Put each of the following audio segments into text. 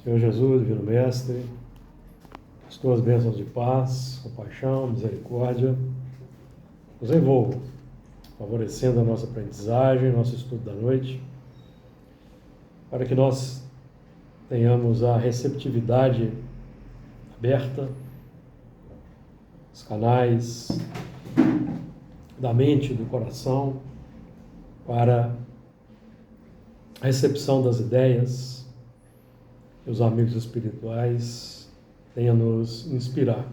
Senhor Jesus, Divino Mestre, as tuas bênçãos de paz, compaixão, misericórdia nos envolvam, favorecendo a nossa aprendizagem, nosso estudo da noite, para que nós tenhamos a receptividade aberta, os canais da mente e do coração para a recepção das ideias que os amigos espirituais tenham a nos inspirar.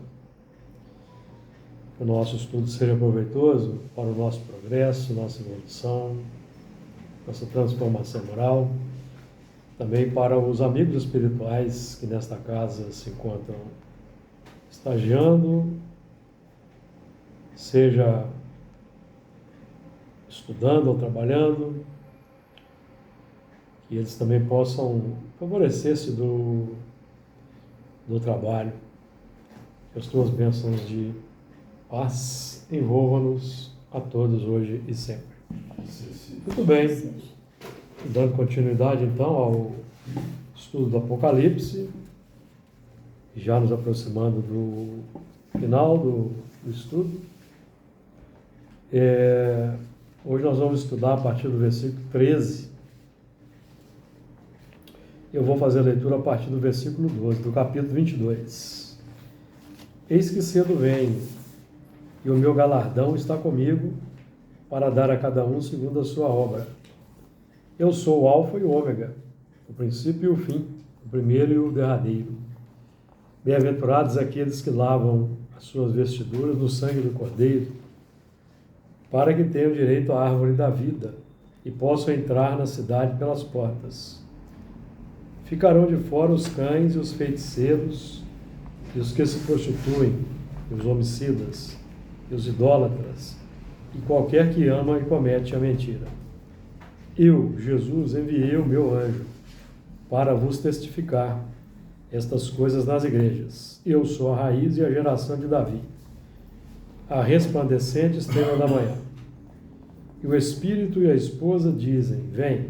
Que o nosso estudo seja proveitoso para o nosso progresso, nossa evolução, nossa transformação moral, também para os amigos espirituais que nesta casa se encontram estagiando, seja estudando ou trabalhando, que eles também possam favorecer-se do trabalho. Que as tuas bênçãos de paz envolvam-nos a todos hoje e sempre. Muito bem, dando continuidade então ao estudo do Apocalipse, já nos aproximando do final do estudo. Hoje nós vamos estudar a partir do versículo 13. Eu vou fazer a leitura a partir do versículo 12, do capítulo 22. Eis que cedo venho, e o meu galardão está comigo, para dar a cada um segundo a sua obra. Eu sou o Alfa e o Ômega, o princípio e o fim, o primeiro e o derradeiro. Bem-aventurados aqueles que lavam as suas vestiduras no sangue do Cordeiro, para que tenham direito à árvore da vida e possam entrar na cidade pelas portas. Ficarão de fora os cães e os feiticeiros, e os que se prostituem, e os homicidas, e os idólatras, e qualquer que ama e comete a mentira. Eu, Jesus, enviei o meu anjo para vos testificar estas coisas nas igrejas. Eu sou a raiz e a geração de Davi, a resplandecente estrela da manhã. E o Espírito e a esposa dizem, vem.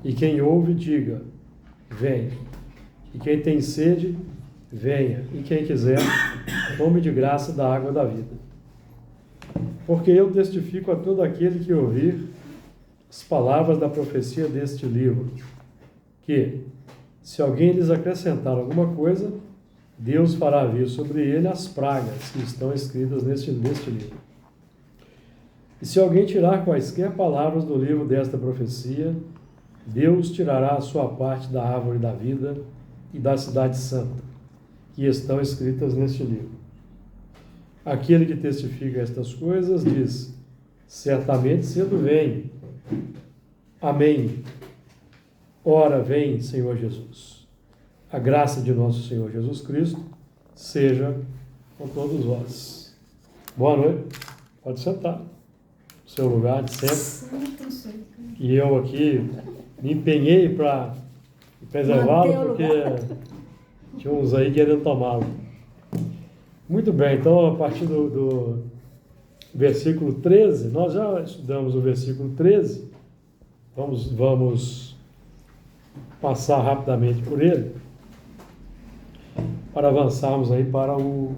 E quem ouve, diga, vem. E quem tem sede, venha. E quem quiser, tome de graça da água da vida. Porque eu testifico a todo aquele que ouvir as palavras da profecia deste livro, que, se alguém lhes acrescentar alguma coisa, Deus fará vir sobre ele as pragas que estão escritas neste livro. E se alguém tirar quaisquer palavras do livro desta profecia, Deus tirará a sua parte da árvore da vida e da cidade santa, que estão escritas neste livro. Aquele que testifica estas coisas diz, certamente cedo vem. Amém. Ora vem, Senhor Jesus. A graça de nosso Senhor Jesus Cristo seja com todos vós. Boa noite. Pode sentar no seu lugar de sempre. E eu aqui me empenhei para preservá-lo, porque tinha uns aí querendo tomá-lo. Muito bem, então a partir do versículo 13, nós já estudamos o versículo 13, vamos passar rapidamente por ele, para avançarmos aí para o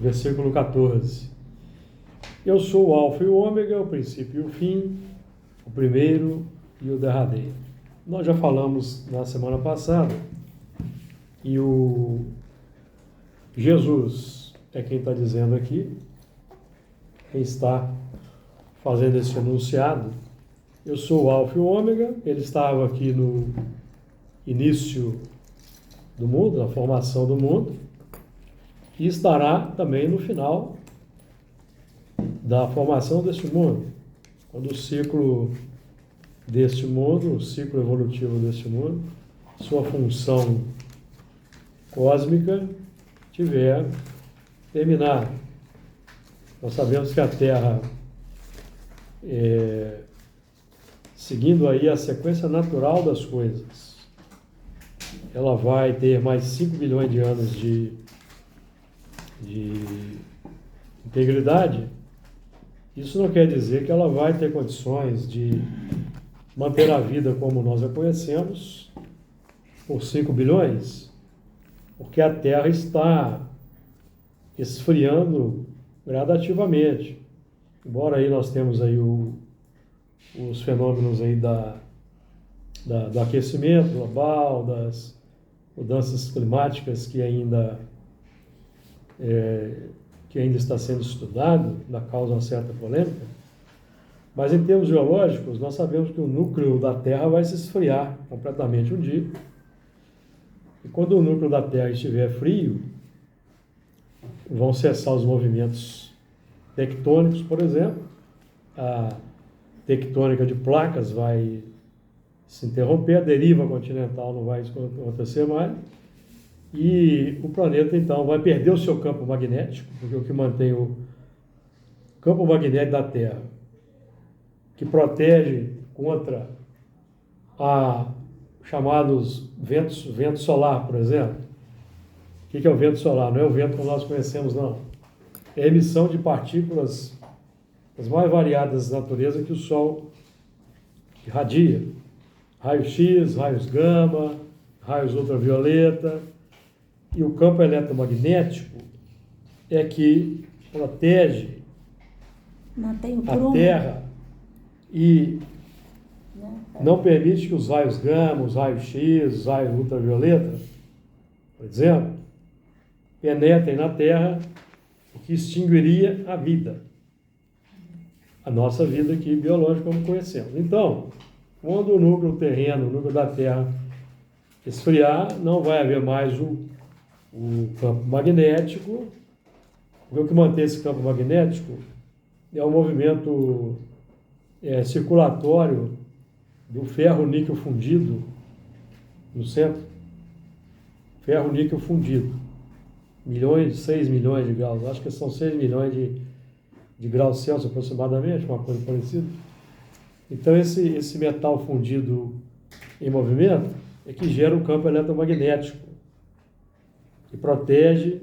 versículo 14. Eu sou o Alfa e o Ômega, o princípio e o fim, o primeiro e o derradeiro. Nós já falamos na semana passada, e o Jesus é quem está dizendo aqui, quem está fazendo esse enunciado. Eu sou o Alfa e o Ômega, ele estava aqui no início do mundo, na formação do mundo, e estará também no final da formação deste mundo, quando o ciclo deste mundo, o ciclo evolutivo deste mundo, sua função cósmica tiver terminado. Nós sabemos que a Terra, seguindo aí a sequência natural das coisas, ela vai ter mais 5 bilhões de anos de integridade. Isso não quer dizer que ela vai ter condições de manter a vida como nós a conhecemos por 5 bilhões? Porque a Terra está esfriando gradativamente. Embora aí nós temos aí os fenômenos aí do aquecimento global, das mudanças climáticas que ainda está sendo estudado, ainda causa uma certa polêmica, mas em termos geológicos, nós sabemos que o núcleo da Terra vai se esfriar completamente um dia. E quando o núcleo da Terra estiver frio, vão cessar os movimentos tectônicos, por exemplo. A tectônica de placas vai se interromper, a deriva continental não vai acontecer mais. E o planeta, então, vai perder o seu campo magnético, porque o que mantém o campo magnético da Terra, que protege contra chamados vento solar, por exemplo. O que é o vento solar? Não é o vento como nós conhecemos, não. É a emissão de partículas as mais variadas da natureza que o Sol irradia. Raios X, raios gama, raios ultravioleta. E o campo eletromagnético é que protege a Terra e não permite que os raios gama, os raios X, os raios ultravioleta, por exemplo, penetrem na Terra, o que extinguiria a vida. A nossa vida aqui biológica como conhecemos. Então, quando o núcleo terreno, o núcleo da Terra esfriar, não vai haver mais o campo magnético. O que mantém esse campo magnético é o movimento circulatório do ferro-níquel fundido no centro. Ferro-níquel fundido. 6 milhões de graus. Acho que são 6 milhões de graus Celsius aproximadamente, uma coisa parecida. Então esse metal fundido em movimento é que gera o campo eletromagnético, que protege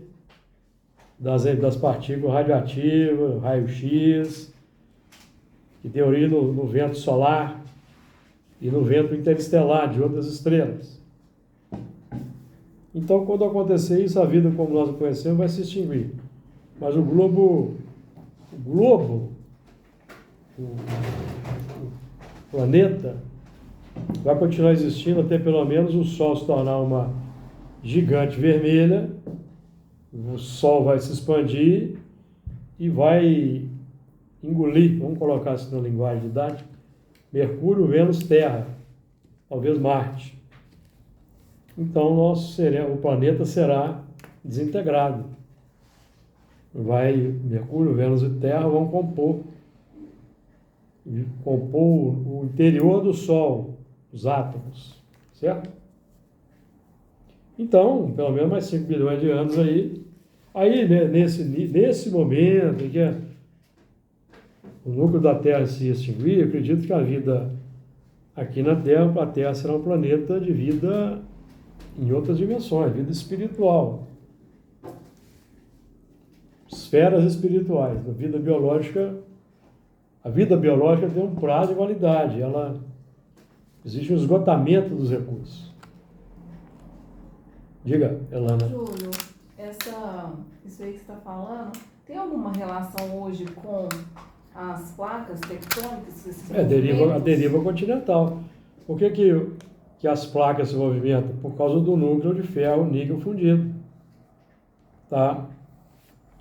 das partículas radioativas, raio-x, que tem origem no vento solar e no vento interestelar de outras estrelas. Então, quando acontecer isso, a vida como nós a conhecemos vai se extinguir. Mas o planeta, vai continuar existindo até pelo menos o Sol se tornar uma gigante vermelha, o Sol vai se expandir e vai engolir, vamos colocar assim na linguagem didática, Mercúrio, Vênus, Terra, talvez Marte. Então o planeta será desintegrado. Mercúrio, Vênus e Terra vão compor o interior do Sol, os átomos, certo? Então, pelo menos mais 5 bilhões de anos aí né, nesse momento em que o núcleo da Terra se extinguir, eu acredito que a vida aqui na Terra, a Terra será um planeta de vida em outras dimensões, vida espiritual. Esferas espirituais. A vida biológica tem um prazo de validade. Existe um esgotamento dos recursos. Diga, Elana. Júlio, isso aí que você está falando, tem alguma relação hoje com as placas tectônicas? A deriva continental. Por que as placas se movimentam? Por causa do núcleo de ferro níquel fundido. Tá?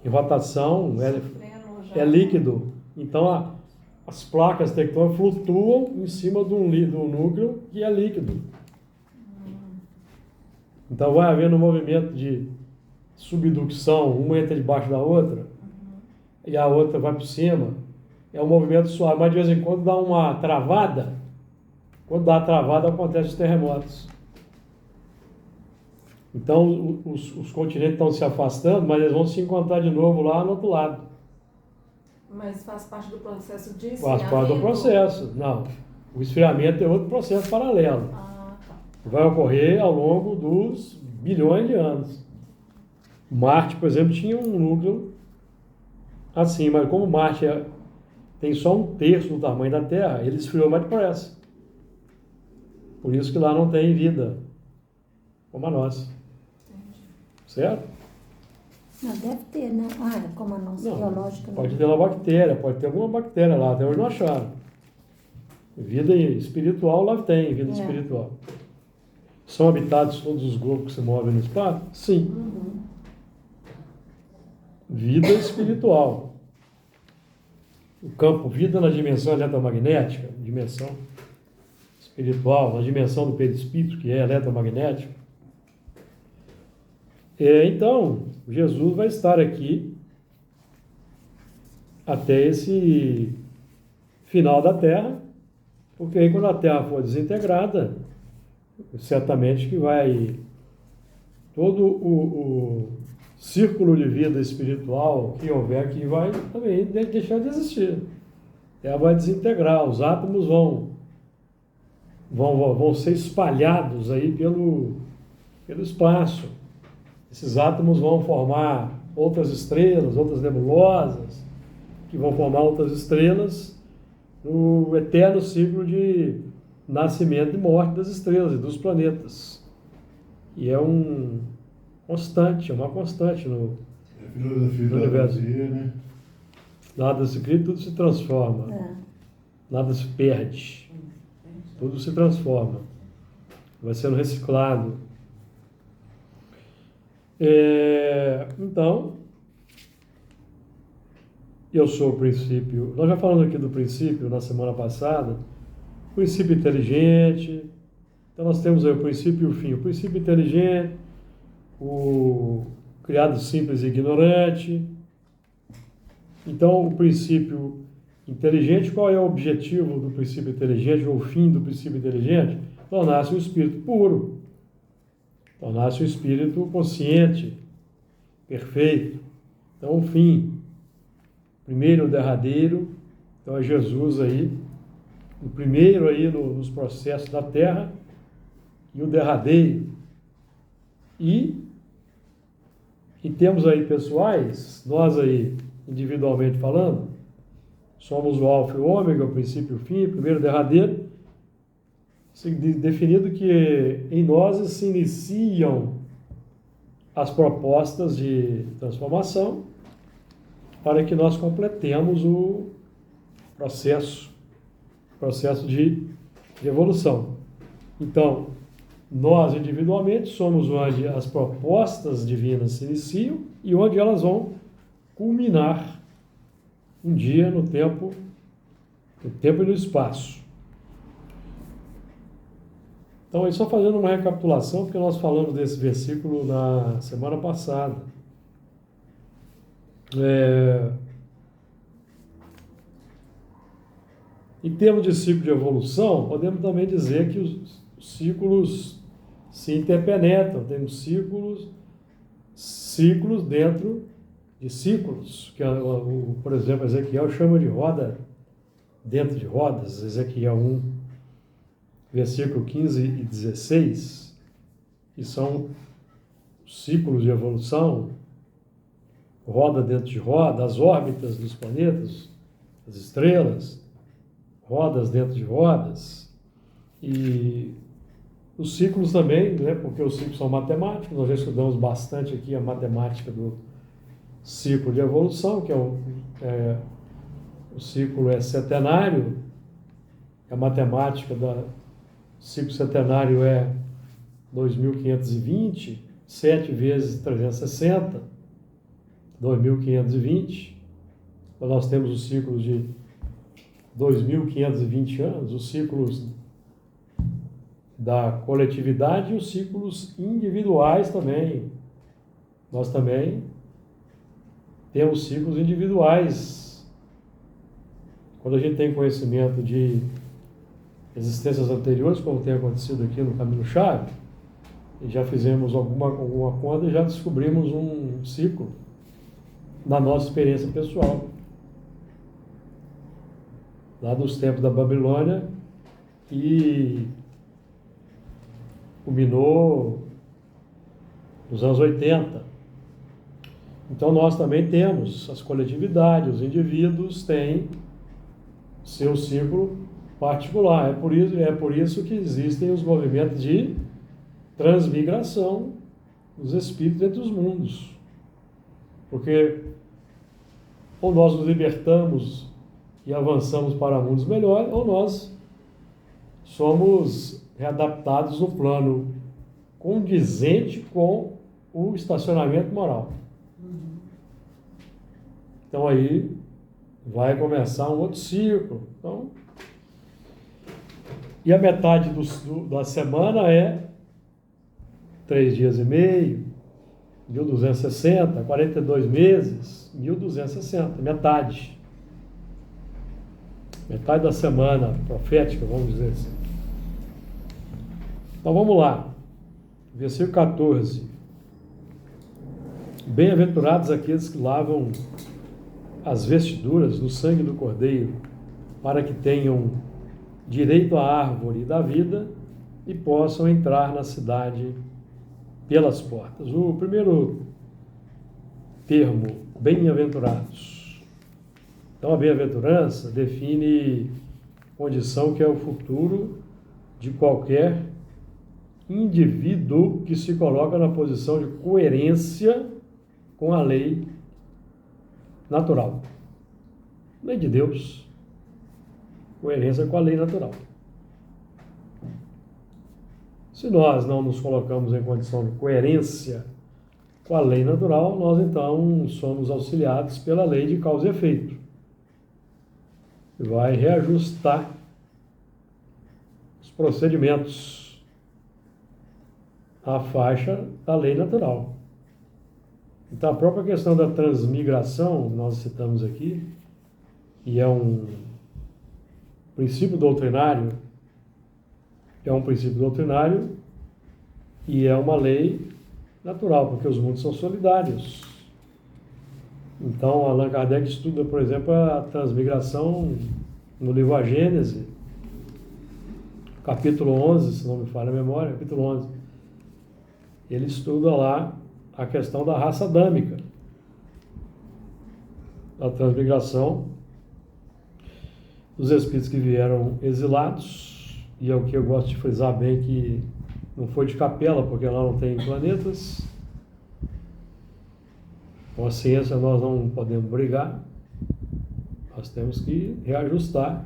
Em rotação é líquido. Então as placas tectônicas flutuam em cima do núcleo que é líquido. Então vai havendo um movimento de subducção, uma entra debaixo da outra, e a outra vai por cima. É um movimento suave, mas de vez em quando dá uma travada. Quando dá a travada, acontecem os terremotos. Então os continentes estão se afastando, mas eles vão se encontrar de novo lá no outro lado. Mas faz parte do processo de esfriamento? Faz parte do processo. Não, o esfriamento é outro processo paralelo. Tá. Vai ocorrer ao longo dos bilhões de anos. Marte, por exemplo, tinha um núcleo assim, mas como Marte tem só 1/3 do tamanho da Terra, ele esfriou mais depressa. Por isso que lá não tem vida. como a nossa. Entendi. Certo? Não, deve ter, né? Ah, é como a nossa Não, biológica. Né? pode ter uma bactéria, pode ter alguma bactéria lá, até hoje não acharam. Vida espiritual lá tem, vida espiritual. São habitados todos os globos que se movem no espaço? Sim. Uhum. Vida espiritual. O campo vida na dimensão eletromagnética, dimensão espiritual, na dimensão do perispírito, que é eletromagnético. Então, Jesus vai estar aqui até esse final da Terra, porque aí quando a Terra for desintegrada, certamente que vai todo o círculo de vida espiritual que houver aqui vai também deixar de existir. Ela vai desintegrar, os átomos vão ser espalhados aí pelo espaço. Esses átomos vão formar outras estrelas, outras nebulosas, que vão formar outras estrelas no eterno ciclo de nascimento e morte das estrelas e dos planetas. E é uma constante no universo. Né? Nada se cria, tudo se transforma. Nada se perde. Tudo se transforma. Vai sendo reciclado. Então, eu sou o princípio. Nós já falamos aqui do princípio na semana passada. Princípio inteligente. Então nós temos aí o princípio e o fim. O princípio inteligente, o criado simples e ignorante. Então o princípio inteligente, qual é o objetivo do princípio inteligente ou o fim do princípio inteligente? Tornar-se um espírito puro. Tornar-se um espírito consciente, perfeito. Então o fim, primeiro o derradeiro, então é Jesus aí, o primeiro aí nos processos da Terra e o derradeiro. E em termos aí pessoais, nós aí, individualmente falando, somos o alfa e o ômega, o princípio e o fim, primeiro e derradeiro, definido que em nós se iniciam as propostas de transformação para que nós completemos o processo de evolução. Então, nós individualmente somos onde as propostas divinas se iniciam e onde elas vão culminar um dia no tempo e no espaço. Então, aí só fazendo uma recapitulação, porque nós falamos desse versículo na semana passada. Em termos de ciclo de evolução, podemos também dizer que os ciclos se interpenetram, temos ciclos dentro de ciclos, que por exemplo, Ezequiel chama de roda dentro de rodas, Ezequiel 1, versículo 15 e 16, que são ciclos de evolução, roda dentro de roda, as órbitas dos planetas, as estrelas, rodas dentro de rodas, e os ciclos também, né, porque os ciclos são matemáticos, nós já estudamos bastante aqui a matemática do ciclo de evolução, que o ciclo é setenário, a matemática do ciclo setenário é 2.520, 7 vezes 360, 2.520, então nós temos os ciclos de 2.520 anos, os ciclos da coletividade e os ciclos individuais também. Nós também temos ciclos individuais. Quando a gente tem conhecimento de existências anteriores, como tem acontecido aqui no Caminho-Chave, e já fizemos alguma conta e já descobrimos um ciclo da nossa experiência pessoal. Lá dos tempos da Babilônia, e culminou nos anos 80. Então nós também temos as coletividades, os indivíduos têm seu ciclo particular. É por isso que existem os movimentos de transmigração dos espíritos entre os mundos. Porque ou nós nos libertamos e avançamos para mundos melhores, ou nós somos readaptados no plano condizente com o estacionamento moral. Então aí vai começar um outro ciclo. Então, e a metade da semana é 3 dias e meio, 1260, 42 meses, 1260, metade. Metade da semana profética, vamos dizer assim. Então vamos lá. Versículo 14. Bem-aventurados aqueles que lavam as vestiduras no sangue do Cordeiro, para que tenham direito à árvore da vida e possam entrar na cidade pelas portas. O primeiro termo, bem-aventurados. Então a bem-aventurança define condição que é o futuro de qualquer indivíduo que se coloca na posição de coerência com a lei natural. Lei de Deus, coerência com a lei natural. Se nós não nos colocamos em condição de coerência com a lei natural, nós então somos auxiliados pela lei de causa e efeito, que vai reajustar os procedimentos à faixa da lei natural. Então, a própria questão da transmigração, nós citamos aqui, e é um princípio doutrinário, e é uma lei natural, porque os mundos são solidários. Então, Allan Kardec estuda, por exemplo, a transmigração no livro A Gênese, capítulo 11, se não me falha a memória, capítulo 11. Ele estuda lá a questão da raça adâmica, da transmigração dos espíritos que vieram exilados, e é o que eu gosto de frisar bem, que não foi de capela, porque lá não tem planetas. Com a ciência nós não podemos brigar, nós temos que reajustar.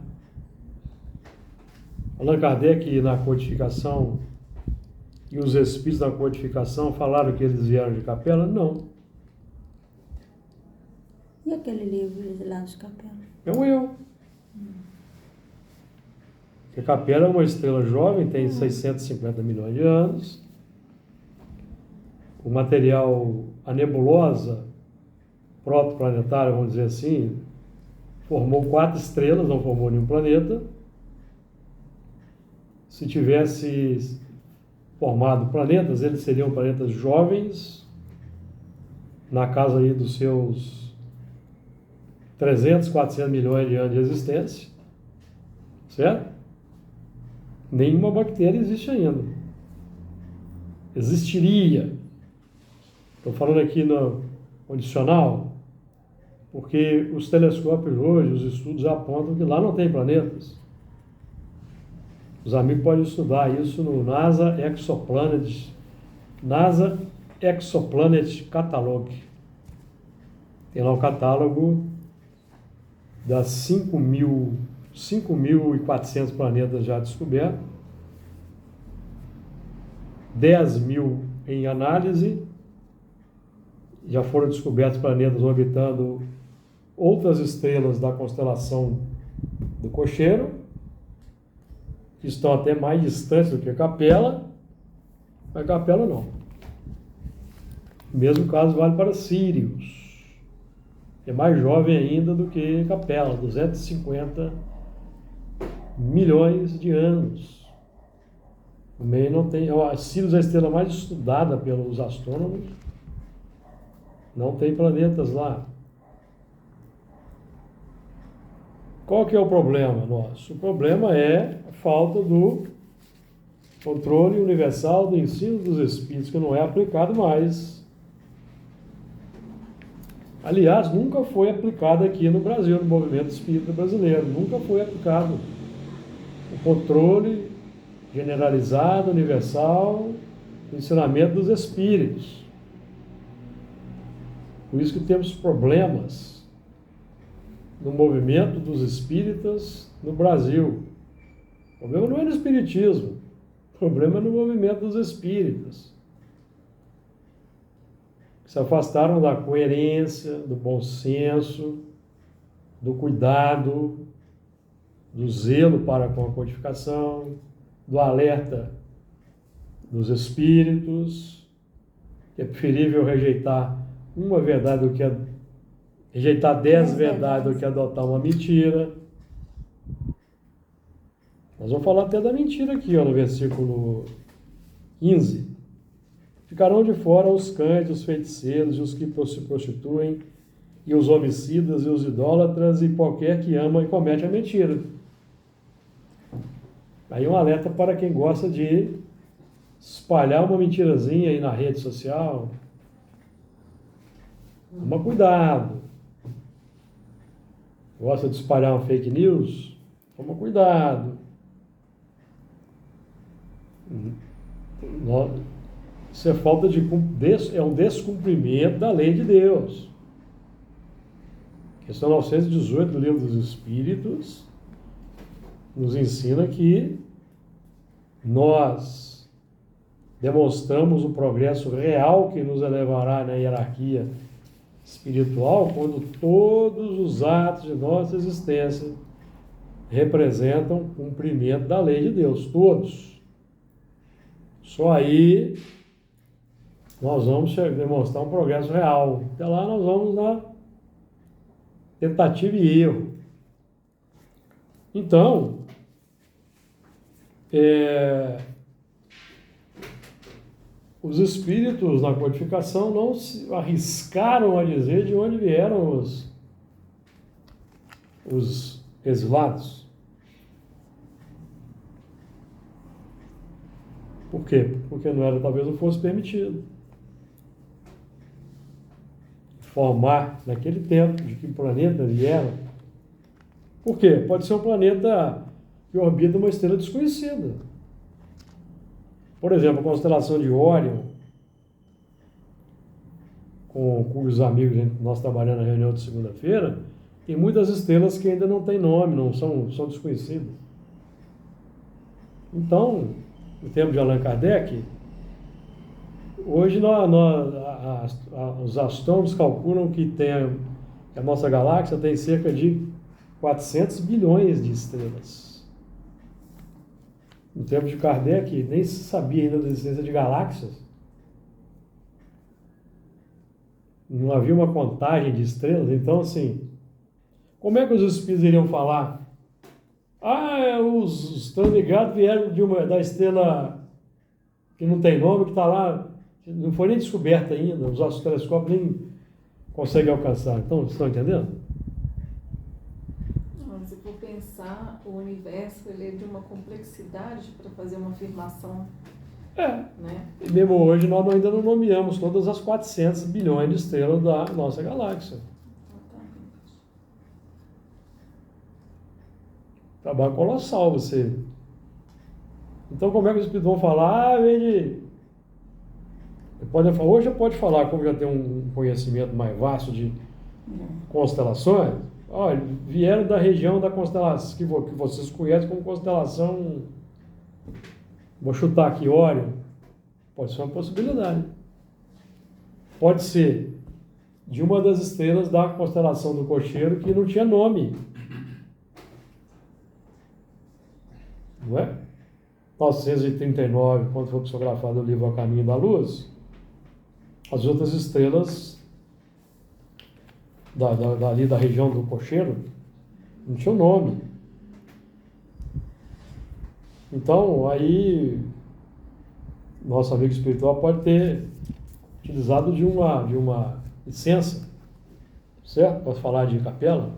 Allan Kardec, na codificação, e os espíritos da codificação falaram que eles vieram de capela? Não. E aquele livro lá de capela? É um eu. Porque a capela é uma estrela jovem, tem 650 milhões de anos. O material, a nebulosa protoplanetária, vamos dizer assim, formou 4 estrelas, não formou nenhum planeta. Se tivesse formado planetas, eles seriam planetas jovens, na casa aí dos seus 300, 400 milhões de anos de existência, certo? Nenhuma bactéria existe ainda. Existiria. Estou falando aqui no condicional, porque os telescópios hoje, os estudos apontam que lá não tem planetas. Os amigos podem estudar isso no NASA Exoplanet Catalog. Tem lá o catálogo das 5.400 planetas já descobertos, 10.000 em análise, já foram descobertos planetas orbitando outras estrelas da constelação do Cocheiro, que estão até mais distantes do que a Capela, mas Capela não. O mesmo caso vale para Sirius, que é mais jovem ainda do que Capela, 250 milhões de anos. O meio não tem. Sirius é a estrela mais estudada pelos astrônomos, não tem planetas lá. Qual que é o problema nosso? O problema é a falta do controle universal do ensino dos espíritos, que não é aplicado mais. Aliás, nunca foi aplicado aqui no Brasil, no movimento espírita brasileiro. Nunca foi aplicado o controle generalizado, universal o ensinamento dos espíritos. Por isso que temos problemas no movimento dos espíritas no Brasil. O problema não é no espiritismo, o problema é no movimento dos espíritas. Que se afastaram da coerência, do bom senso, do cuidado, do zelo para com a codificação, do alerta dos espíritos, que é preferível rejeitar uma verdade do que rejeitar 10 verdades do que adotar uma mentira. Nós vamos falar até da mentira aqui, ó, no versículo 15. Ficarão de fora os cães, os feiticeiros e os que se prostituem, e os homicidas e os idólatras e qualquer que ama e comete a mentira. Aí um alerta para quem gosta de espalhar uma mentirazinha aí na rede social. Toma cuidado. Gosta de espalhar uma fake news? Toma cuidado. Isso é falta é um descumprimento da lei de Deus. Questão 918 do Livro dos Espíritos nos ensina que nós demonstramos o progresso real que nos elevará na hierarquia espiritual quando todos os atos de nossa existência representam o cumprimento da lei de Deus, todos. Só aí nós vamos demonstrar um progresso real. Até lá nós vamos na tentativa e erro. Então, os espíritos na codificação não se arriscaram a dizer de onde vieram os exilados. Por quê? Porque talvez não fosse permitido informar naquele tempo de que planeta vieram. Por quê? Pode ser um planeta que orbita uma estrela desconhecida. Por exemplo, a constelação de Órion, com cujos amigos nós trabalhamos na reunião de segunda-feira, tem muitas estrelas que ainda não têm nome, não são desconhecidas. Então, no tempo de Allan Kardec, hoje os astrônomos calculam que a nossa galáxia tem cerca de 400 bilhões de estrelas. No tempo de Kardec, nem se sabia ainda da existência de galáxias. Não havia uma contagem de estrelas. Então, assim, como é que os espíritos iriam falar? Os transmigrados vieram da estrela que não tem nome, que está lá, não foi nem descoberta ainda, os nossos telescópios nem conseguem alcançar. Então, vocês estão entendendo? Se for pensar, o universo ele é de uma complexidade para fazer uma afirmação. Né? E mesmo hoje nós ainda não nomeamos todas as 400 bilhões de estrelas da nossa galáxia. Trabalho colossal você. Então como é que os espíritos vão falar? Hoje pode falar, como já tem um conhecimento mais vasto de constelações. Olha, vieram da região da constelação, que vocês conhecem como constelação, vou chutar aqui, Órion. Pode ser uma possibilidade. Pode ser de uma das estrelas da constelação do Cocheiro que não tinha nome. Não é? 939, quando foi psicografado o livro A Caminho da Luz, as outras estrelas dali da região do Cocheiro não tinham nome. Então, aí, nosso amigo espiritual pode ter utilizado de uma licença, certo? Posso falar de capela?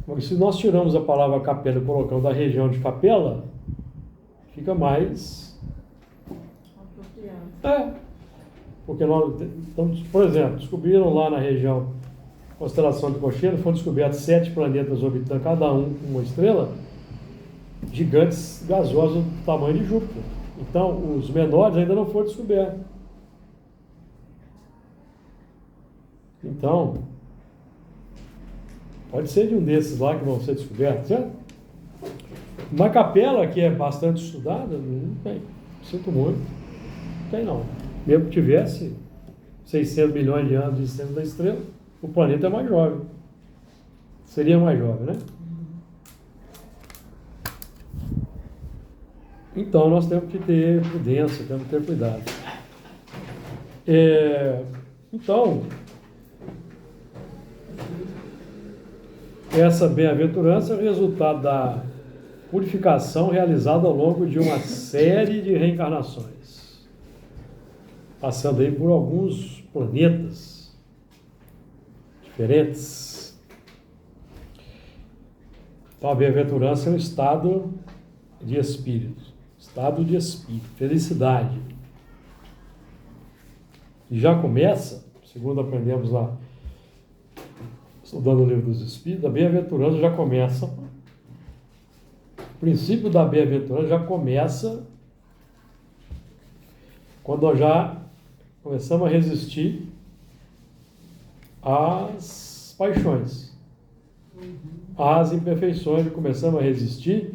Porque se nós tiramos a palavra capela e colocamos da região de capela, fica mais apropriado. Porque nós, então, por exemplo, descobriram lá na região constelação de Cocheiro, foram descobertos 7 planetas orbitando cada um uma estrela, gigantes gasosos do tamanho de Júpiter. Então, os menores ainda não foram descobertos. Então, pode ser de um desses lá que vão ser descobertos, certo? Uma capela que é bastante estudada, não tem. Sinto muito. Não tem, não. Mesmo que tivesse 600 milhões de anos de existência da estrela, o planeta é mais jovem. Seria mais jovem, né? Então, nós temos que ter prudência, temos que ter cuidado. Então, essa bem-aventurança é o resultado da purificação realizada ao longo de uma série de reencarnações, passando aí por alguns planetas diferentes. Então, a bem-aventurança é um estado de espírito, felicidade. E já começa, segundo aprendemos lá, estudando o livro dos Espíritos, a bem-aventurança já começa, o princípio da bem-aventurança já começa quando nós já começamos a resistir às paixões, às imperfeições, começamos a resistir,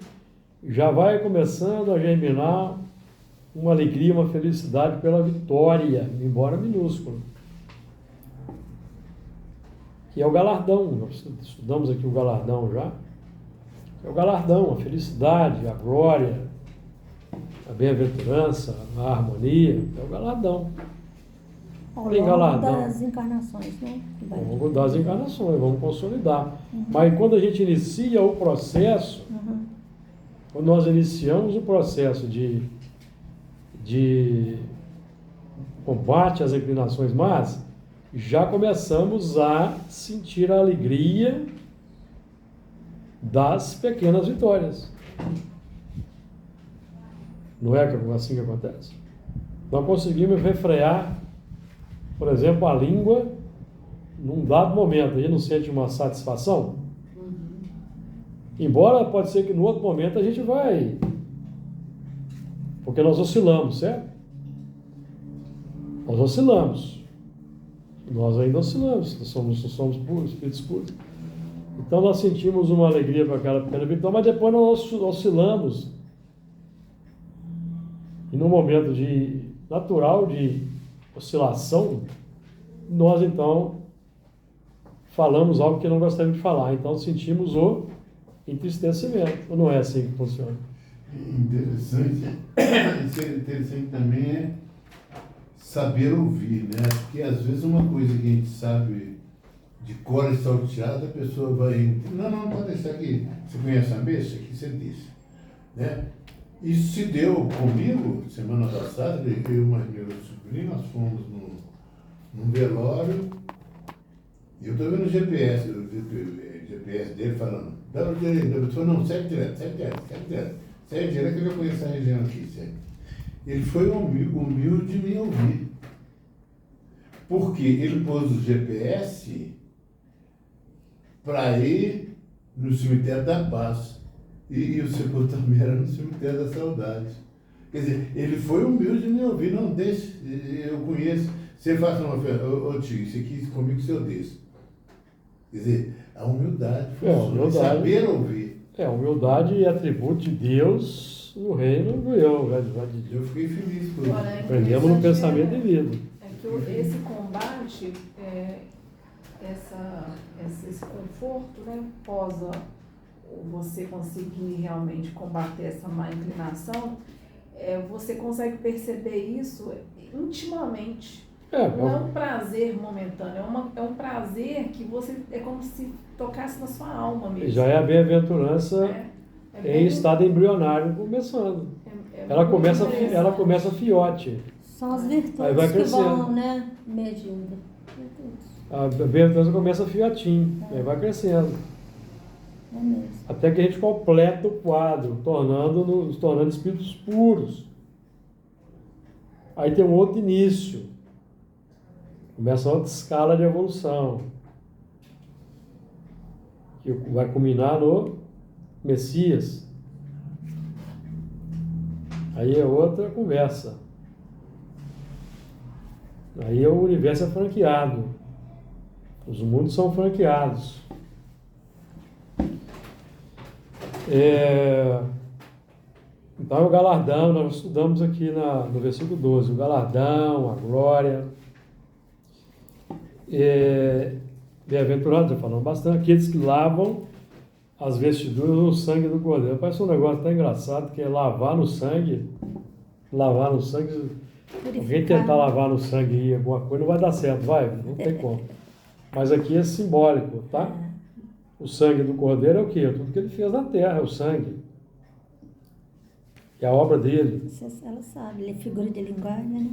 já vai começando a germinar uma alegria, uma felicidade pela vitória, embora minúscula. Que é o galardão, nós estudamos aqui o galardão já, é o galardão, a felicidade, a glória, a bem-aventurança, a harmonia, é o galardão. Ao Tem longo galardão. das encarnações, né? Ao longo das encarnações, vamos consolidar. Mas quando a gente inicia o processo, quando nós iniciamos o processo de combate às inclinações más, já começamos a sentir a alegria das pequenas vitórias. Não é assim que acontece? Nós conseguimos refrear, por exemplo, a língua num dado momento. A gente não sente uma satisfação? Embora pode ser que no outro momento a gente vai... Porque nós oscilamos, certo? Nós oscilamos. Nós ainda oscilamos, nós somos puros, espíritos puros. Então nós sentimos uma alegria com aquela pequena vitória, mas depois nós oscilamos. E no momento natural de oscilação, nós então falamos algo que não gostaríamos de falar. Então sentimos o entristecimento. Não é assim que funciona. Interessante também é saber ouvir, né? Porque às vezes uma coisa que a gente sabe de cor e salteado, a pessoa vai... Não pode deixar aqui. Você conhece a mesa? Aqui você disse. Né? Isso se deu comigo, semana passada, eu e meu sobrinho, nós fomos num velório, e eu estou vendo o GPS dele falando, dá o direito, eu falei, não, segue direto, segue direto que eu já conheço a região aqui, segue. Ele foi humilde de me ouvir. Porque ele pôs o GPS para ir no cemitério da Paz. E o sepulcro também era no cemitério da Saudade. Quer dizer, ele foi humilde de me ouvir. Não, deixe, eu conheço. Você faça uma oferta, tio, isso aqui comigo se eu desço. Quer dizer, a humildade, saber ouvir. A humildade é atributo de Deus no reino do eu. Eu fiquei feliz por isso. Aprendemos no pensamento de vida. É que esse combate, esse conforto, né, pós você conseguir realmente combater essa má inclinação, você consegue perceber isso intimamente. Não é um prazer momentâneo, é um prazer que é como se tocasse na sua alma mesmo. Já é a bem-aventurança em estado embrionário começando. Ela começa fiote. São as virtudes aí vai que vão, né, medindo. A bem-aventurança começa fiotinho, aí vai crescendo. É mesmo. Até que a gente completa o quadro, nos tornando espíritos puros. Aí tem um outro início. Começa outra escala de evolução, que vai culminar no Messias. Aí é outra conversa. Aí o universo é franqueado. Os mundos são franqueados. Então é o galardão, nós estudamos aqui no versículo 12, o galardão, a glória. Bem-aventurados, já falamos bastante, aqueles que lavam as vestiduras no sangue do Cordeiro. Parece um negócio tão engraçado que é lavar no sangue. Alguém tentar lavar no sangue alguma coisa não vai dar certo, vai? Não tem como. Mas aqui é simbólico, tá? O sangue do Cordeiro é o quê? Tudo que ele fez na terra, é o sangue. É a obra dele. Ela sabe, ele é figura de linguagem, né?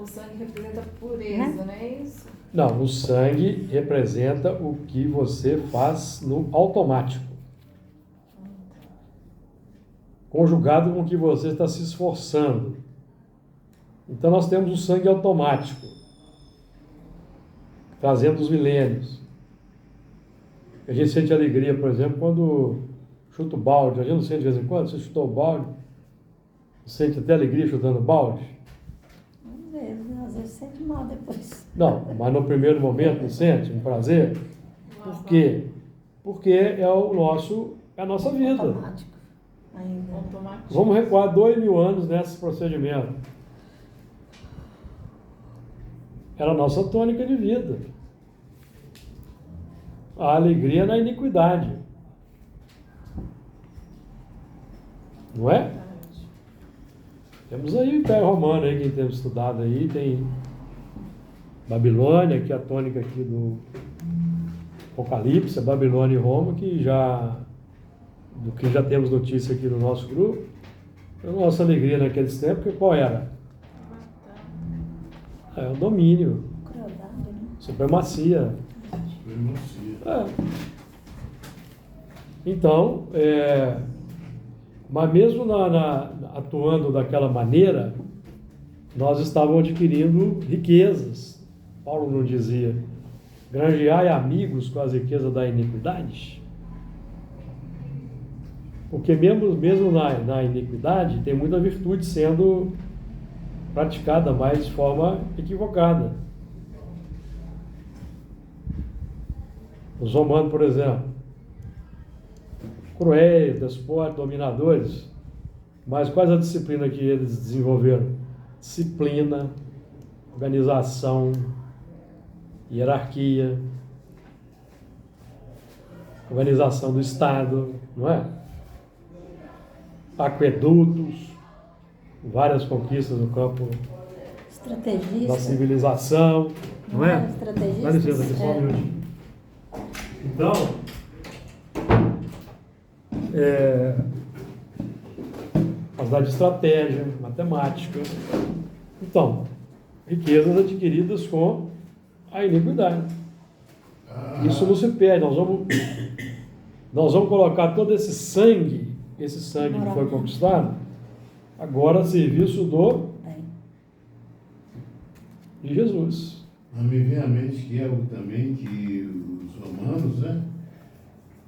O sangue representa pureza, não é isso? Não, o sangue representa o que você faz no automático. Conjugado com o que você está se esforçando. Então nós temos o sangue automático, trazendo os milênios. A gente sente alegria, por exemplo, quando chuta o balde. A gente não sente de vez em quando? Você chutou o balde, você sente até alegria chutando o balde? Às vezes sente mal depois. Não, mas no primeiro momento não sente um prazer? Por quê? Porque é a nossa vida. Automático. Ainda. Automático. Vamos recuar 2000 anos nesse procedimento. Era a nossa tônica de vida. A alegria na iniquidade. Não é? Temos aí o Império Romano, aí, quem tem estudado aí, tem Babilônia, que é a tônica aqui do Apocalipse, Babilônia e Roma, do que já temos notícia aqui no nosso grupo. A nossa alegria naqueles tempos, qual era? É o domínio, Crueldade, né? supremacia. Então, mas mesmo atuando daquela maneira, nós estávamos adquirindo riquezas. Paulo não dizia, granjeai amigos com as riquezas da iniquidade? Porque mesmo na iniquidade, tem muita virtude sendo praticada, mas de forma equivocada. Os romanos, por exemplo, cruéis, despóticos, dominadores, mas quais a disciplina que eles desenvolveram? Disciplina, organização, hierarquia, organização do Estado, não é? Aquedutos, várias conquistas no campo Estrategista. da civilização, não é? Estrategista. Dá licença aqui, só um minutinho. Então, capacidade de estratégia, matemática. Então, riquezas adquiridas com a iniquidade. Isso não se perde. Nós vamos colocar todo esse sangue que foi conquistado, agora a serviço de Jesus. Mas me vem à mente que é algo também que os romanos, né,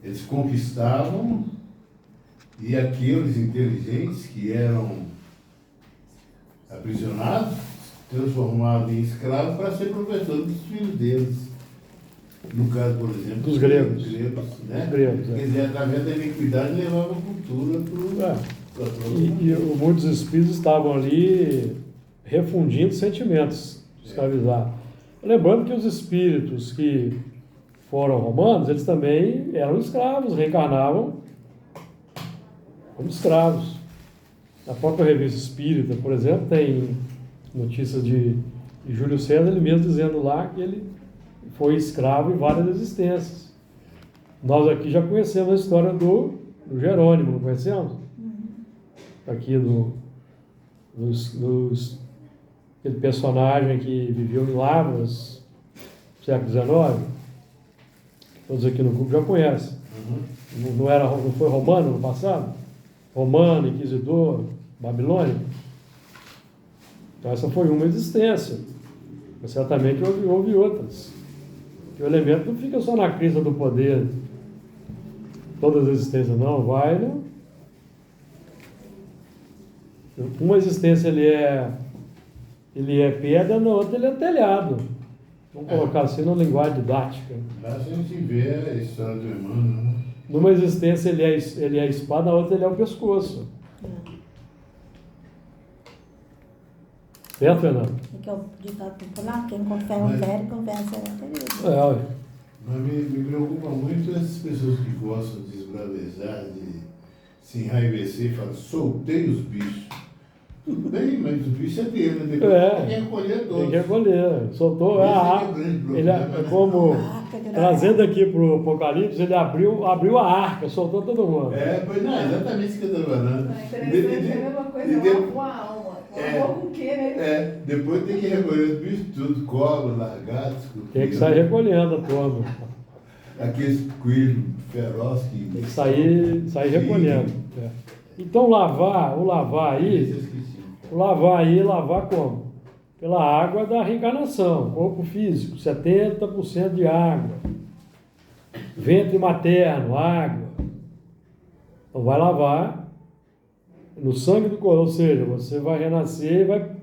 eles conquistavam e aqueles inteligentes que eram aprisionados, transformados em escravos para ser professores dos filhos deles. No caso, por exemplo, dos gregos. Né? Dos gregos, Quer dizer, através da iniquidade levava a cultura para E muitos espíritos estavam ali refundindo sentimentos escravizados. Lembrando que os espíritos que foram romanos, eles também eram escravos, reencarnavam como escravos. Na própria revista Espírita, por exemplo, tem notícias de Júlio César, ele mesmo dizendo lá que ele foi escravo em várias existências. Nós aqui já conhecemos a história do Jerônimo, não conhecemos? Aqui aquele personagem que viveu em Lavras, no século XIX. Todos aqui no grupo já conhecem. Não foi romano no passado? Romano, inquisidor, babilônico. Então essa foi uma existência. Mas certamente houve outras. Que o elemento não fica só na crista do poder. Todas as existências não, vai, né? Uma existência ele é pedra, na outra ele é telhado. Vamos colocar assim numa linguagem didática. Lá a gente vê a história do irmão, né? Numa existência ele é a espada, na outra ele é o pescoço. Certo, Fernando? É que é o ditado popular, quem confere um velho, conversa anterior. Ué. Mas me preocupa muito essas pessoas que gostam de esbravejar, de se enraivecer e falar, soltei os bichos. Tudo bem, mas o bicho é dele, né? Depois tem que recolher todos. Tem que recolher. Soltou Esse a é o grande problema, ele né? como Arca de trazendo aqui para o Apocalipse, ele abriu a arca, soltou todo mundo. Pois não, exatamente isso que eu estou falando. É interessante, é a mesma coisa, uma alma. É. Amor com o quê, né? Depois tem que recolher os bichos tudo, cobra, lagartos, Tem que sair recolhendo a turma. aqueles coelhos ferozes que... Tem que sair recolhendo. É. Então o lavar aí, lavar como? Pela água da reencarnação, corpo físico, 70% de água. Ventre materno, água. Então vai lavar no sangue do corpo, ou seja, você vai renascer e vai...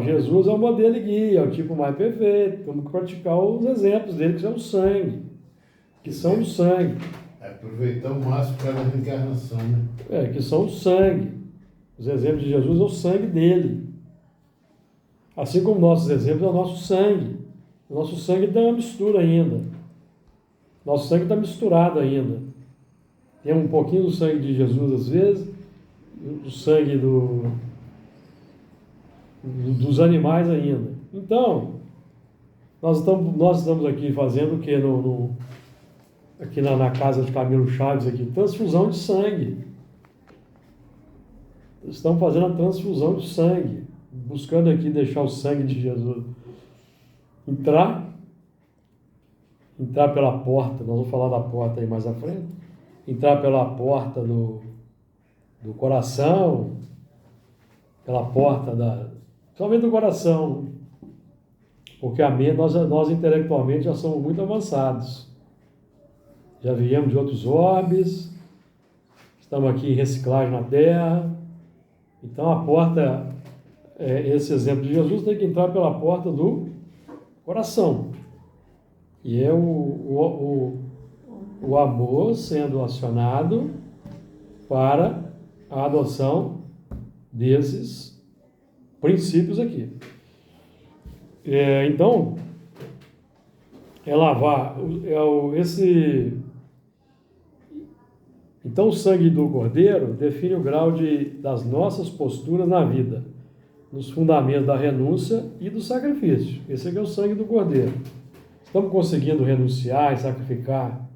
Jesus é o modelo e guia, é o tipo mais perfeito. Temos que praticar os exemplos dele, que são o sangue. Que são o sangue. Aproveitar o máximo para a reencarnação, né? Que são o sangue. Os exemplos de Jesus é o sangue dele. Assim como nossos exemplos é o nosso sangue. O nosso sangue tem uma mistura ainda. Nosso sangue está misturado ainda. Tem um pouquinho do sangue de Jesus às vezes, o sangue dos animais ainda. Então, nós estamos aqui fazendo o que aqui na casa de Camilo Chaves aqui? Transfusão de sangue. Estamos fazendo a transfusão de sangue, buscando aqui deixar o sangue de Jesus entrar pela porta, nós vamos falar da porta aí mais à frente, entrar pela porta do coração, pela porta somente do coração, porque a mente, nós intelectualmente já somos muito avançados, já viemos de outros orbes, estamos aqui em reciclagem na Terra. Então a porta, esse exemplo de Jesus tem que entrar pela porta do coração. E é o amor sendo acionado para a adoção desses princípios aqui. Então, lavar Então, o sangue do Cordeiro define o grau das nossas posturas na vida, nos fundamentos da renúncia e do sacrifício. Esse aqui é o sangue do Cordeiro. Estamos conseguindo renunciar e sacrificar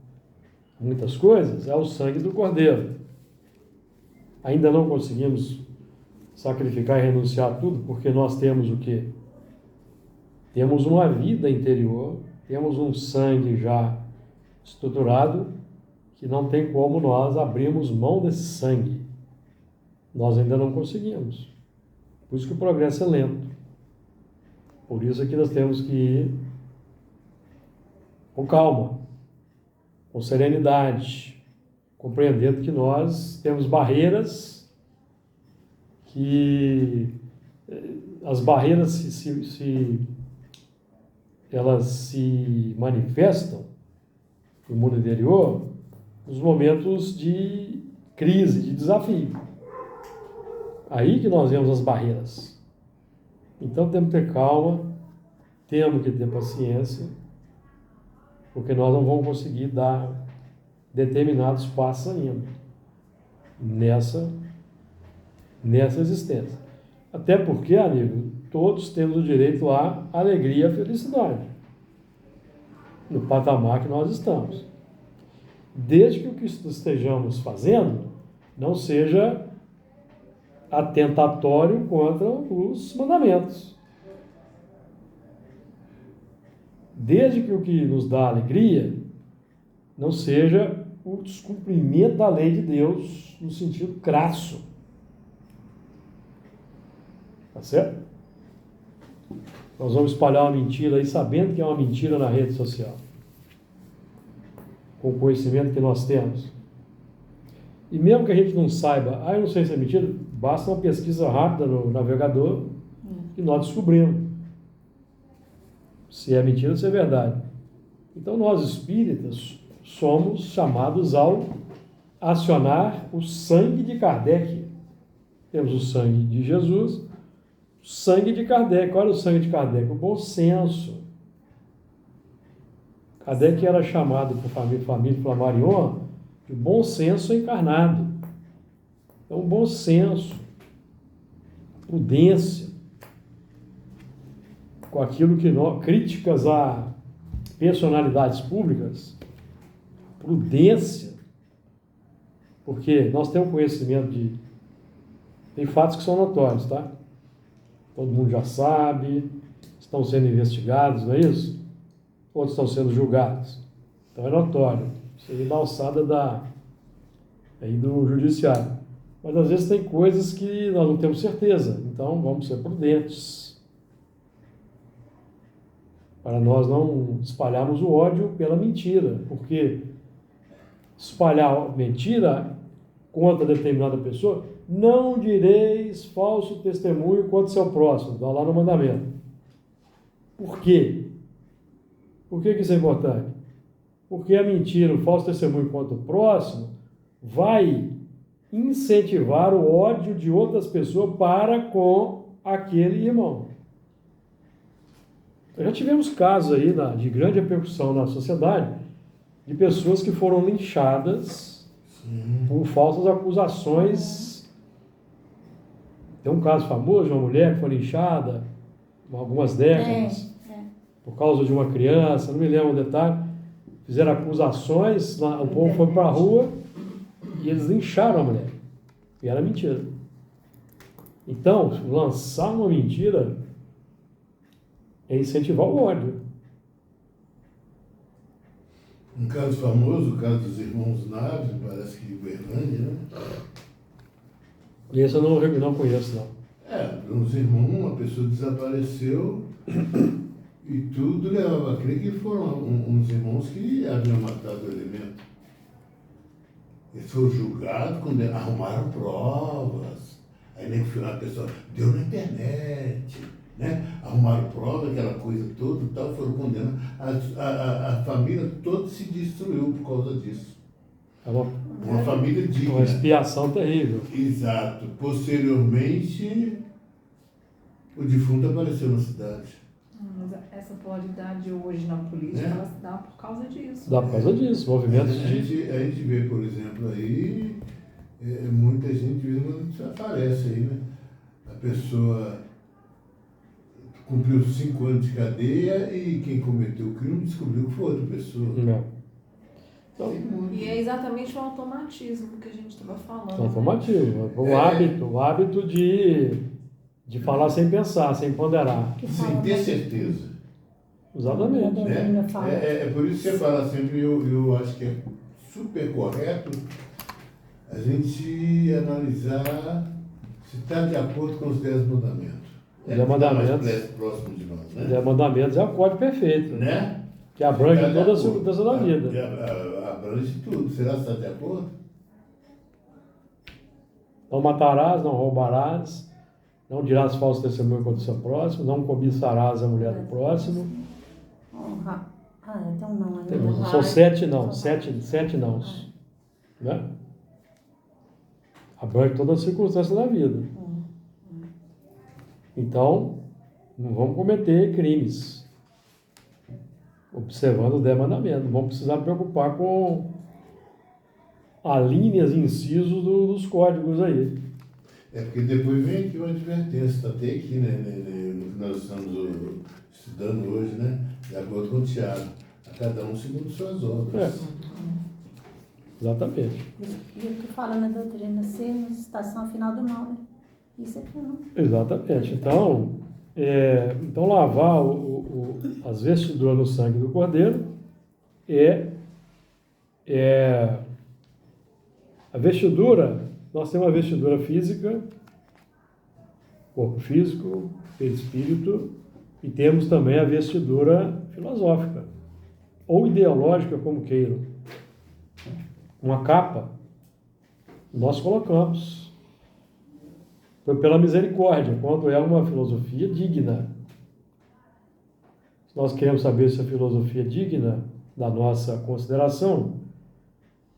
muitas coisas? É o sangue do Cordeiro. Ainda não conseguimos sacrificar e renunciar a tudo, porque nós temos o quê? Temos uma vida interior, temos um sangue já estruturado, que não tem como nós abrirmos mão desse sangue. Nós ainda não conseguimos. Por isso que o progresso é lento. Por isso que nós temos que ir com calma, com serenidade, compreendendo que nós temos barreiras, que as barreiras elas se manifestam no mundo interior nos momentos de crise, de desafio. Aí que nós vemos as barreiras. Então temos que ter calma, temos que ter paciência, porque nós não vamos conseguir dar determinados passos ainda nessa existência. Até porque, amigo, todos temos o direito à alegria e à felicidade no patamar que nós estamos. Desde que o que estejamos fazendo não seja atentatório contra os mandamentos. Desde que o que nos dá alegria não seja o descumprimento da lei de Deus no sentido crasso. Tá certo? Nós vamos espalhar uma mentira aí sabendo que é uma mentira na rede social, com o conhecimento que nós temos. E mesmo que a gente não saiba, eu não sei se é mentira, Basta uma pesquisa rápida no navegador e nós descobrimos se é mentira ou se é verdade. Então, nós espíritas somos chamados ao acionar o sangue de Kardec. Temos o sangue de Jesus, o sangue de Kardec. Olha o sangue de Kardec, o bom senso. Kardec era chamado por família Flammarion de bom senso encarnado. Então, bom senso, prudência, com aquilo que nós, críticas a personalidades públicas, prudência, porque nós temos conhecimento tem fatos que são notórios, tá? Todo mundo já sabe, estão sendo investigados, não é isso? Outros estão sendo julgados. Então é notório. Isso aí é da alçada aí do judiciário. Mas às vezes tem coisas que nós não temos certeza, então vamos ser prudentes. Para nós não espalharmos o ódio pela mentira, porque espalhar mentira contra determinada pessoa, não direis falso testemunho contra seu próximo, está lá no mandamento. Por quê? Por que isso é importante? Porque a mentira, o falso testemunho contra o próximo, vai incentivar o ódio de outras pessoas para com aquele irmão. Já tivemos casos aí de grande repercussão na sociedade de pessoas que foram linchadas por falsas acusações. Tem um caso famoso de uma mulher que foi linchada há algumas décadas por causa de uma criança, não me lembro o detalhe. Fizeram acusações, o povo foi para a rua e eles lincharam a mulher. E era mentira. Então, lançar uma mentira é incentivar o ódio. Um caso famoso, o caso dos irmãos Naves, parece que em Uberlândia, né? Esse eu não conheço, não. Uns irmãos, uma pessoa desapareceu e tudo levava a crer que foram uns irmãos que haviam matado o elemento. Eles foram julgados, arrumaram provas. Aí a pessoa deu na internet, né? Arrumaram prova, aquela coisa toda e tal, foram condenados. A família toda se destruiu por causa disso. Uma família digna. Uma expiação terrível. Exato. Posteriormente, o defunto apareceu na cidade. Mas essa polaridade hoje na política, ela se dá por causa disso. Dá por causa disso, movimentos A gente vê, por exemplo, aí, muita gente, de vez em quando, aparece aí, né? A pessoa cumpriu 5 anos de cadeia e quem cometeu o crime descobriu que foi outra pessoa. Não. Então, E é exatamente o automatismo que a gente estava falando. Automatismo. O hábito de falar sem pensar, sem ponderar. sem ter certeza. Exatamente. Né? É por isso que você fala sempre, eu acho que é super correto a gente analisar se está de acordo com os 10 mandamentos. Os 10 mandamentos. Mais próximo de nós, né? Os 10 mandamentos é o código perfeito, Né? que abrange toda a circunstância da vida. Abrange tudo. Será que está de acordo? Não matarás, não roubarás, não dirás falso testemunho contra o seu próximo, não cobiçarás a mulher do próximo. Então não ainda. São 7 não, 7 nãos. Né? Abrange toda a circunstância da vida. Então, não vamos cometer crimes. Observando os 10 mandamentos. Não vamos precisar preocupar com as linhas e incisos dos códigos aí. É porque depois vem aqui uma advertência, está até aqui, né, no que nós estamos estudando hoje, né? De acordo com o Tiago. A cada um segundo suas obras. Exatamente. E o que fala na doutrina, ser estação final do mal, né? Isso aqui não. Exatamente. Então lavar as vestiduras no sangue do cordeiro a vestidura. Nós temos a vestidura física, corpo físico, perispírito, e temos também a vestidura filosófica, ou ideológica, como queiram. Uma capa, nós colocamos. foi pela misericórdia, quando é uma filosofia digna. Se nós queremos saber se a filosofia é digna da nossa consideração,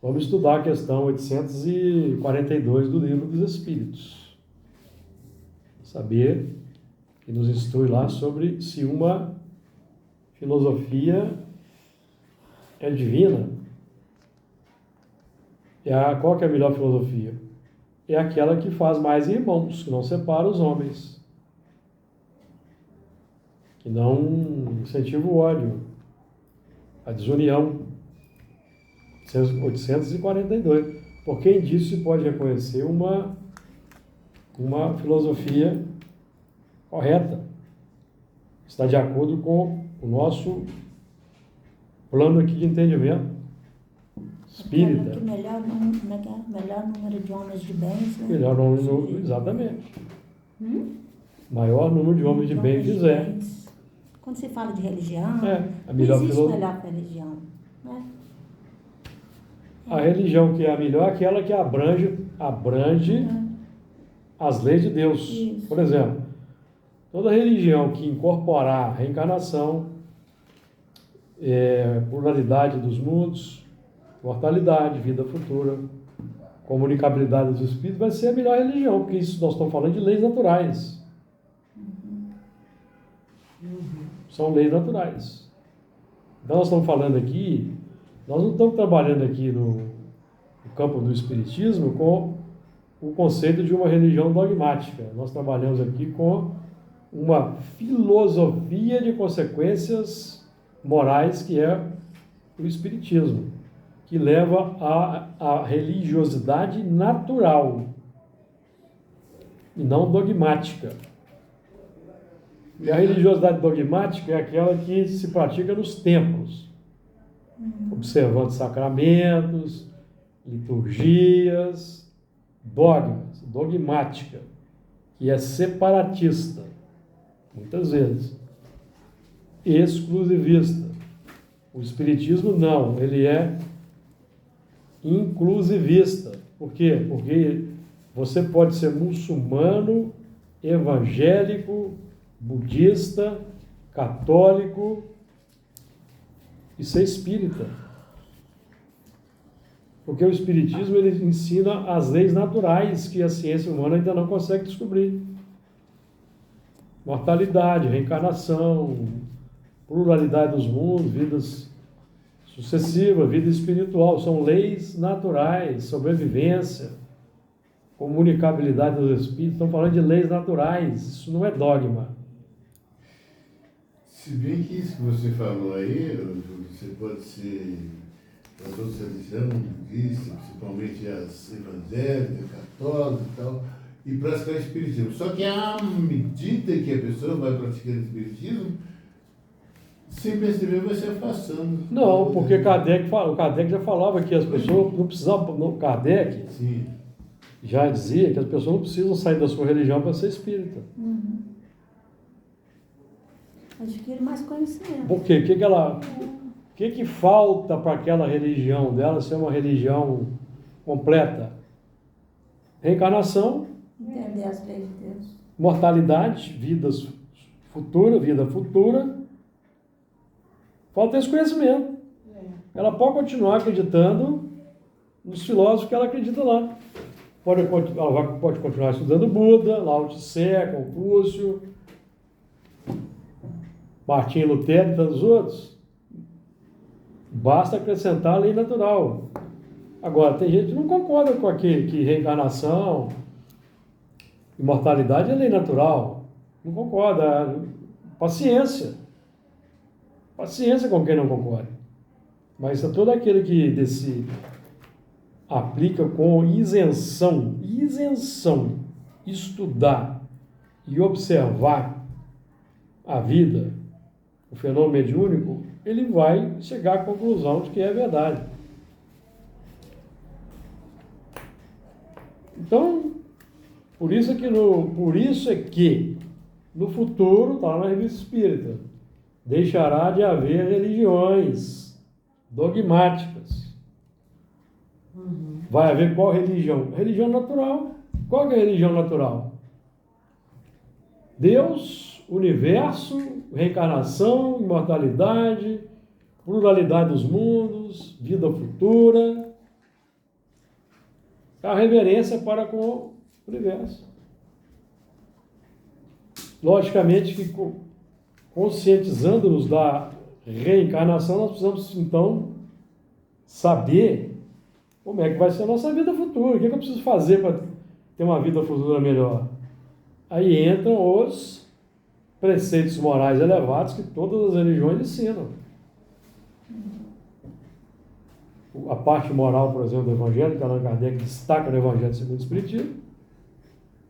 vamos estudar a questão 842 do Livro dos Espíritos. Saber que nos instrui lá sobre se uma filosofia é divina. Qual que é a melhor filosofia? É aquela que faz mais irmãos, que não separa os homens, que não incentiva o ódio, a desunião. 842. Por quem disso se pode reconhecer uma filosofia correta. Está de acordo com o nosso plano aqui de entendimento espírita. Que melhor número de homens de bens, né? Melhor número, exatamente. Maior número de homens de bem quiser. Quando se fala de religião, a melhor não existe melhor religião, né? A religião que é a melhor é aquela que abrange as leis de Deus. Isso. Por exemplo, toda religião que incorporar reencarnação, pluralidade dos mundos, mortalidade, vida futura, comunicabilidade dos espíritos, vai ser a melhor religião, porque isso nós estamos falando de leis naturais. São leis naturais. Então nós estamos falando aqui, nós não estamos trabalhando aqui no campo do espiritismo com o conceito de uma religião dogmática. Nós trabalhamos aqui com uma filosofia de consequências morais que é o espiritismo, que leva à religiosidade natural e não dogmática. E a religiosidade dogmática é aquela que se pratica nos templos, observando sacramentos, liturgias, dogmas, dogmática, que é separatista, muitas vezes, exclusivista. O espiritismo não, ele é inclusivista. Por quê? Porque você pode ser muçulmano, evangélico, budista, católico e ser espírita. Porque o espiritismo ele ensina as leis naturais que a ciência humana ainda não consegue descobrir. Mortalidade, reencarnação, pluralidade dos mundos, vidas sucessivas, vida espiritual, são leis naturais, sobrevivência, comunicabilidade dos espíritos, estão falando de leis naturais, isso não é dogma. Se bem que isso que você falou aí, você pode ser das outras religiões, budista, principalmente as evangélicas, católicas e tal, e praticar espiritismo. Só que à medida que a pessoa vai praticando espiritismo, sem perceber vai se afastando. Não, porque o Kardec já falava que as pessoas não precisavam, Kardec já dizia que as pessoas não precisam sair da sua religião para ser espírita. Adquire mais conhecimento. Por quê? O que falta para aquela religião dela ser uma religião completa? Reencarnação, Entender as leis de Deus. mortalidade, vida futura. Falta esse conhecimento. Ela pode continuar acreditando nos filósofos que ela acredita lá. Ela pode continuar estudando Buda, Lao Tse, Confúcio, Martim Lutero e tantos outros. Basta acrescentar a lei natural. Agora, tem gente que não concorda com que reencarnação, imortalidade é lei natural. Não concorda. Paciência. Paciência com quem não concorda. Mas todo aquele que se aplica com isenção, estudar e observar a vida, o fenômeno mediúnico, ele vai chegar à conclusão de que é verdade. Então, por isso é que no futuro, está lá na Revista Espírita, deixará de haver religiões dogmáticas. Vai haver qual religião? Religião natural. Qual que é a religião natural? Deus, universo, reencarnação, imortalidade, pluralidade dos mundos, vida futura. A reverência para com o universo. Logicamente que conscientizando-nos da reencarnação, nós precisamos então saber como é que vai ser a nossa vida futura, o que eu preciso fazer para ter uma vida futura melhor. Aí entram os preceitos morais elevados que todas as religiões ensinam. A parte moral, por exemplo, do Evangelho, que Allan Kardec destaca no Evangelho segundo o Espiritismo,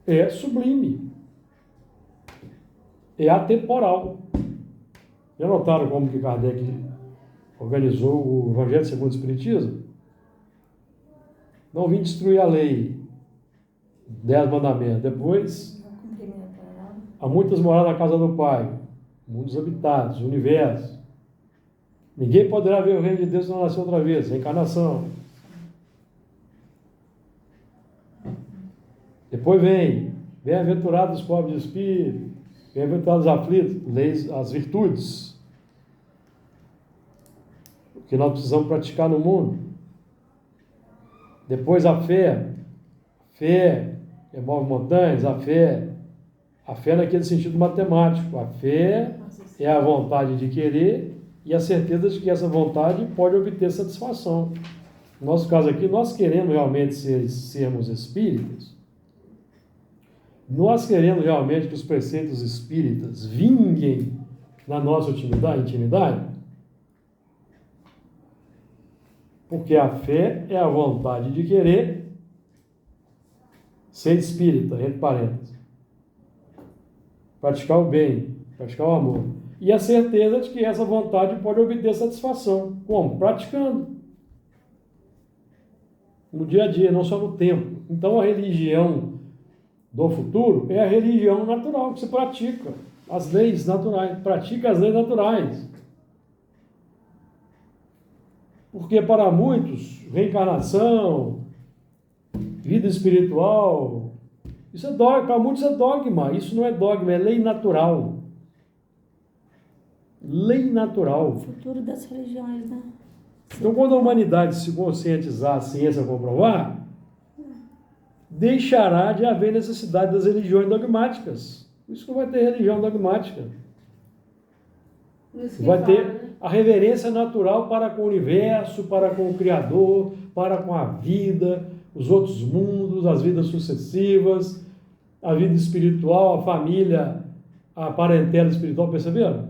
é sublime, é atemporal. Já notaram como que Kardec organizou o Evangelho segundo o Espiritismo? Não vim destruir a lei, 10 mandamentos. Depois, há muitas moradas na casa do Pai, mundos habitados, universo. Ninguém poderá ver o reino de Deus se não nascer outra vez, reencarnação. Depois vem, bem-aventurados os pobres de espírito, bem-aventurados os aflitos, leis, as virtudes que nós precisamos praticar no mundo. Depois a fé que move montanhas, a fé naquele sentido matemático. A fé é a vontade de querer e a certeza de que essa vontade pode obter satisfação. No nosso caso aqui, nós queremos realmente sermos espíritas, nós queremos realmente que os preceitos espíritas vinguem na nossa intimidade, porque a fé é a vontade de querer ser espírita, entre parênteses. Praticar o bem, praticar o amor. E a certeza de que essa vontade pode obter satisfação. Como? Praticando. No dia a dia, não só no tempo. Então a religião do futuro é a religião natural, que se pratica. As leis naturais. Pratica as leis naturais. Porque para muitos, reencarnação, vida espiritual, isso é dogma, para muitos é dogma. Isso não é dogma, é lei natural. Lei natural. O futuro das religiões, né? Então, quando a humanidade se conscientizar, a ciência comprovar, deixará de haver necessidade das religiões dogmáticas. Por isso que não vai ter religião dogmática. Vai ter a reverência natural para com o universo, para com o Criador, para com a vida, os outros mundos, as vidas sucessivas, a vida espiritual, a família, a parentela espiritual, perceberam?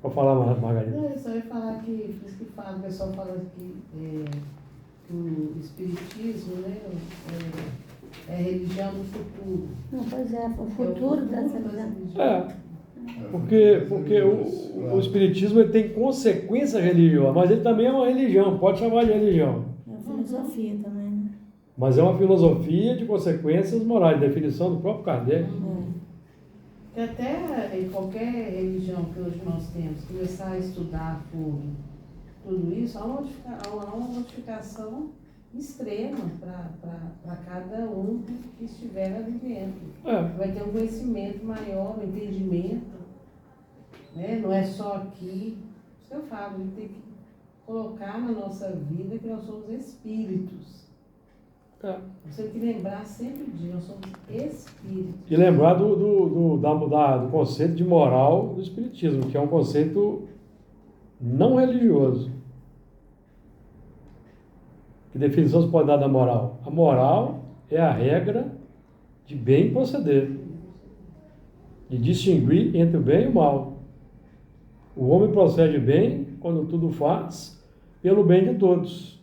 Pode falar, Margarida. Não, eu só ia falar que, por isso que fala, o pessoal fala que o espiritismo, né, é a religião do futuro. Não, pois é, o futuro das religiões. Porque o espiritismo ele tem consequência religiosa, mas ele também é uma religião, pode chamar de religião. É uma filosofia também, né? Mas é uma filosofia de consequências morais, definição do próprio Kardec. Que até em qualquer religião que hoje nós temos, começar a estudar por tudo isso, há uma modificação extrema para cada um que estiver ali dentro. Vai ter um conhecimento maior, um entendimento, né? Não é só aqui. Isso que eu falo, a gente tem que colocar na nossa vida que nós somos espíritos. Você tem que lembrar sempre disso, nós somos espíritos. E lembrar do conceito de moral do espiritismo, que é um conceito não religioso. Que definição se pode dar da moral? A moral é a regra de bem proceder, de distinguir entre o bem e o mal. O homem procede bem quando tudo faz pelo bem de todos.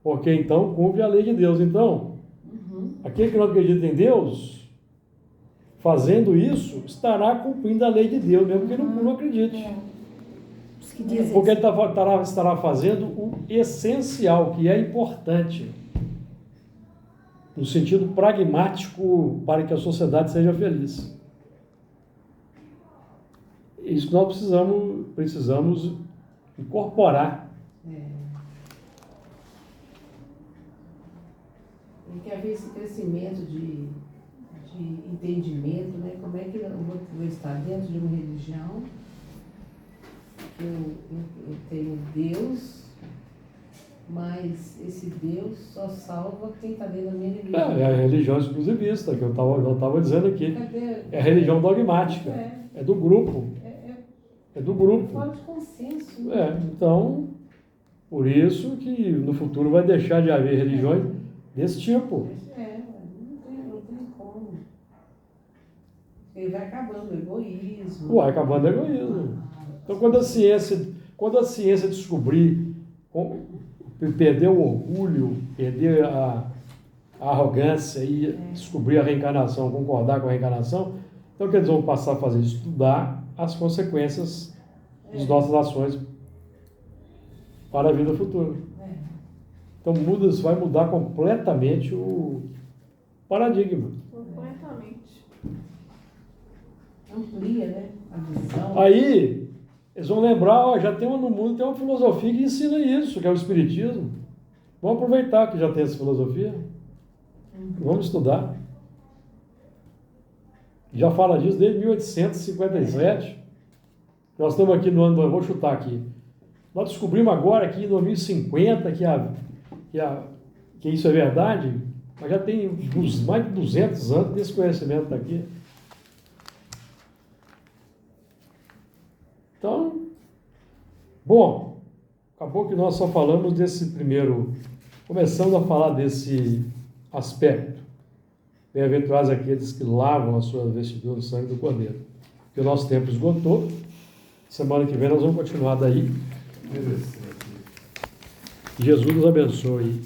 Porque então cumpre a lei de Deus. Então, aquele que não acredita em Deus, fazendo isso, estará cumprindo a lei de Deus, mesmo que não acredite. Porque ele estará fazendo o essencial, que é importante, no sentido pragmático, para que a sociedade seja feliz. Isso que nós precisamos incorporar. Tem que haver esse crescimento de entendimento, né? Como é que eu vou estar dentro de uma religião? Eu tenho Deus, mas esse Deus só salva quem está dentro da minha religião. É a religião exclusivista, que eu estava dizendo aqui. É a religião dogmática. É do grupo. É do grupo. Fora de consenso. Né? Então, por isso que no futuro vai deixar de haver religiões desse tipo. Não tem como. Ele vai acabando o egoísmo. Vai acabando o egoísmo. Então, quando a ciência descobrir, perder o orgulho, perder a arrogância e descobrir a reencarnação, concordar com a reencarnação, então o que eles vão passar a fazer? Estudar as consequências das nossas ações para a vida futura. Então vai mudar completamente o paradigma. Completamente. Amplia, né? A visão. Aí, eles vão lembrar, já tem no mundo, tem uma filosofia que ensina isso, que é o Espiritismo. Vamos aproveitar que já tem essa filosofia. Vamos estudar. Já fala disso desde 1857. Nós estamos aqui no ano, eu vou chutar aqui. Nós descobrimos agora aqui em 2050 que isso é verdade, mas já tem mais de 200 anos desse conhecimento está aqui. Então, bom, acabou que nós só falamos desse primeiro, começamos a falar desse aspecto. Bem-aventurados aqueles que lavam as suas vestiduras no sangue do Cordeiro. Porque o nosso tempo esgotou. Semana que vem nós vamos continuar daí. Jesus nos abençoe.